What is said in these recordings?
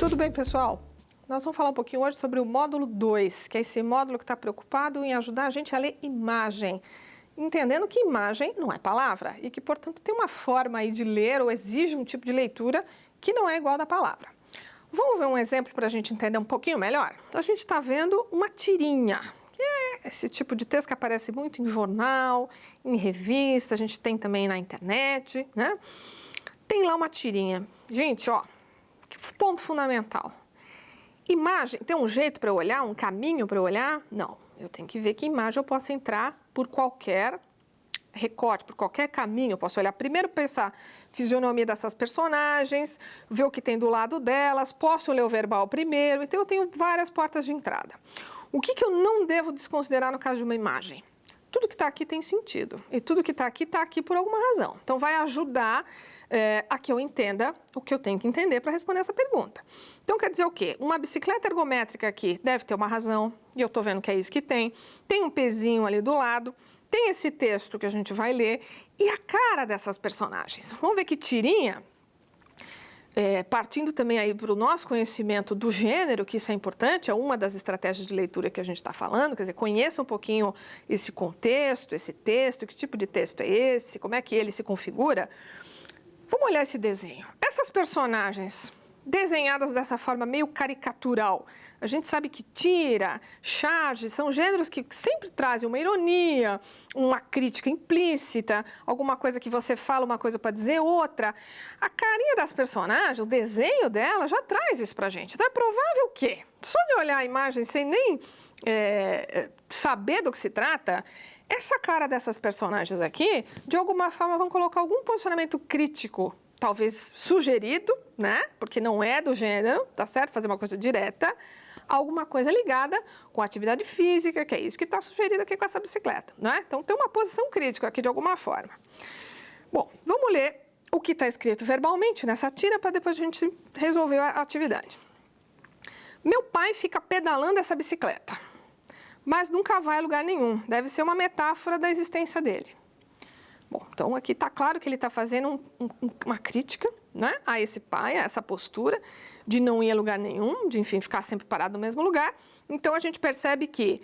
Tudo bem, pessoal? Nós vamos falar um pouquinho hoje sobre o módulo 2, que é esse módulo que está preocupado em ajudar a gente a ler imagem, entendendo que imagem não é palavra e que, portanto, tem uma forma aí de ler ou exige um tipo de leitura que não é igual da palavra. Vamos ver um exemplo para a gente entender um pouquinho melhor? A gente está vendo uma tirinha, que é esse tipo de texto que aparece muito em jornal, em revista, a gente tem também na internet, né? Tem lá uma tirinha. Gente, ó, que ponto fundamental. Imagem, tem um jeito para eu olhar, um caminho para eu olhar? Não, eu tenho que ver que imagem eu posso entrar por qualquer recorte, por qualquer caminho. Eu posso olhar primeiro, pensar a fisionomia dessas personagens, ver o que tem do lado delas, posso ler o verbal primeiro, então eu tenho várias portas de entrada. O que eu não devo desconsiderar no caso de uma imagem? Tudo que está aqui tem sentido, e tudo que está aqui por alguma razão. Então vai ajudar a que eu entenda o que eu tenho que entender para responder essa pergunta. Então quer dizer o quê? Uma bicicleta ergométrica aqui deve ter uma razão, e eu estou vendo que é isso que tem um pezinho ali do lado, tem esse texto que a gente vai ler, e a cara dessas personagens. Vamos ver que tirinha, partindo também aí para o nosso conhecimento do gênero, que isso é importante, é uma das estratégias de leitura que a gente está falando, quer dizer, conheça um pouquinho esse contexto, esse texto, que tipo de texto é esse, como é que ele se configura. Vamos olhar esse desenho. Essas personagens desenhadas dessa forma meio caricatural, a gente sabe que tira, charge, são gêneros que sempre trazem uma ironia, uma crítica implícita, alguma coisa que você fala uma coisa para dizer outra. A carinha das personagens, o desenho dela já traz isso pra gente. Então é provável o quê? Só de olhar a imagem sem nem saber do que se trata, essa cara dessas personagens aqui, de alguma forma, vão colocar algum posicionamento crítico, talvez sugerido, né? Porque não é do gênero, tá certo? Fazer uma coisa direta, alguma coisa ligada com a atividade física, que é isso que está sugerido aqui com essa bicicleta, né? Então tem uma posição crítica aqui de alguma forma. Bom, vamos ler o que está escrito verbalmente nessa tira para depois a gente resolver a atividade. Meu pai fica pedalando essa bicicleta, mas nunca vai a lugar nenhum. Deve ser uma metáfora da existência dele. Bom, então aqui está claro que ele está fazendo uma crítica, né, a esse pai, a essa postura de não ir a lugar nenhum, de, enfim, ficar sempre parado no mesmo lugar. Então a gente percebe que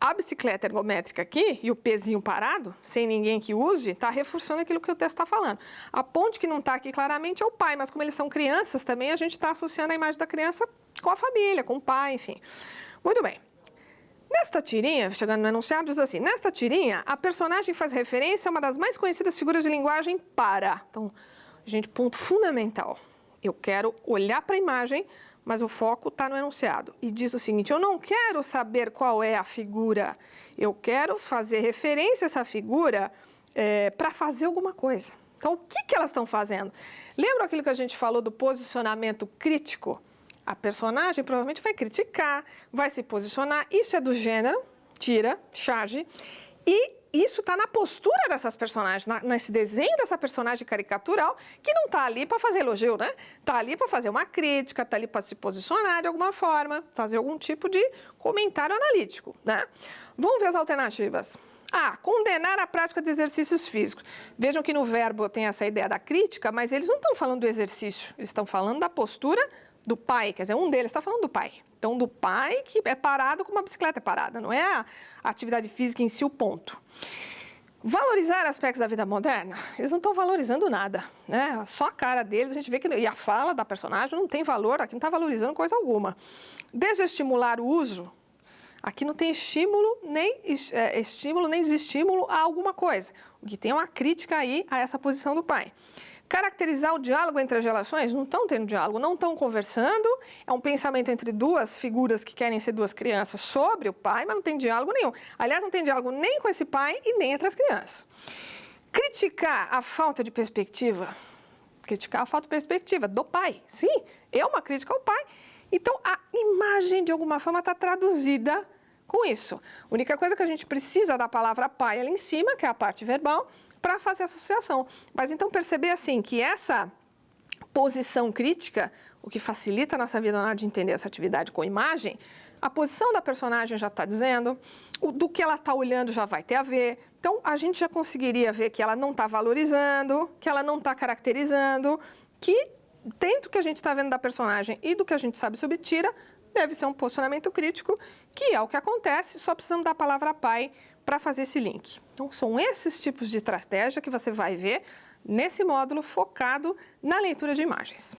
a bicicleta ergométrica aqui e o pezinho parado, sem ninguém que use, está reforçando aquilo que o texto está falando. A ponte que não está aqui claramente é o pai, mas como eles são crianças também, a gente está associando a imagem da criança com a família, com o pai, enfim. Muito bem. Nesta tirinha, chegando no enunciado, diz assim, nesta tirinha, a personagem faz referência a uma das mais conhecidas figuras de linguagem para. Então, gente, ponto fundamental. Eu quero olhar para a imagem, mas o foco está no enunciado. E diz o seguinte, eu não quero saber qual é a figura, eu quero fazer referência a essa figura para fazer alguma coisa. Então, o que elas estão fazendo? Lembra aquilo que a gente falou do posicionamento crítico? A personagem provavelmente vai criticar, vai se posicionar. Isso é do gênero, tira, charge. E isso está na postura dessas personagens, nesse desenho dessa personagem caricatural, que não está ali para fazer elogio, né? Está ali para fazer uma crítica, está ali para se posicionar de alguma forma, fazer algum tipo de comentário analítico, né? Vamos ver as alternativas. A, condenar a prática de exercícios físicos. Vejam que no verbo tem essa ideia da crítica, mas eles não estão falando do exercício, eles estão falando da postura do pai, quer dizer, um deles está falando do pai. Então, do pai que é parado como a bicicleta é parada, não é a atividade física em si o ponto. Valorizar aspectos da vida moderna, eles não estão valorizando nada, né? Só a cara deles, a gente vê que e a fala da personagem não tem valor, aqui não está valorizando coisa alguma. Desestimular o uso, aqui não tem estímulo nem desestímulo a alguma coisa. O que tem é uma crítica aí a essa posição do pai. Caracterizar o diálogo entre as relações, não estão tendo diálogo, não estão conversando, é um pensamento entre duas figuras que querem ser duas crianças sobre o pai, mas não tem diálogo nenhum. Aliás, não tem diálogo nem com esse pai e nem entre as crianças. Criticar a falta de perspectiva, do pai, sim, é uma crítica ao pai. Então, a imagem, de alguma forma, está traduzida com isso. A única coisa que a gente precisa da palavra pai ali em cima, que é a parte verbal, para fazer essa associação. Mas então perceber assim que essa posição crítica, o que facilita a nossa vida na hora de entender essa atividade com imagem, a posição da personagem já está dizendo, do que ela está olhando já vai ter a ver. Então a gente já conseguiria ver que ela não está valorizando, que ela não está caracterizando, que dentro do que a gente está vendo da personagem e do que a gente sabe sobre Tira, deve ser um posicionamento crítico, que é o que acontece, só precisamos da palavra pai para fazer esse link. Então, são esses tipos de estratégia que você vai ver nesse módulo focado na leitura de imagens.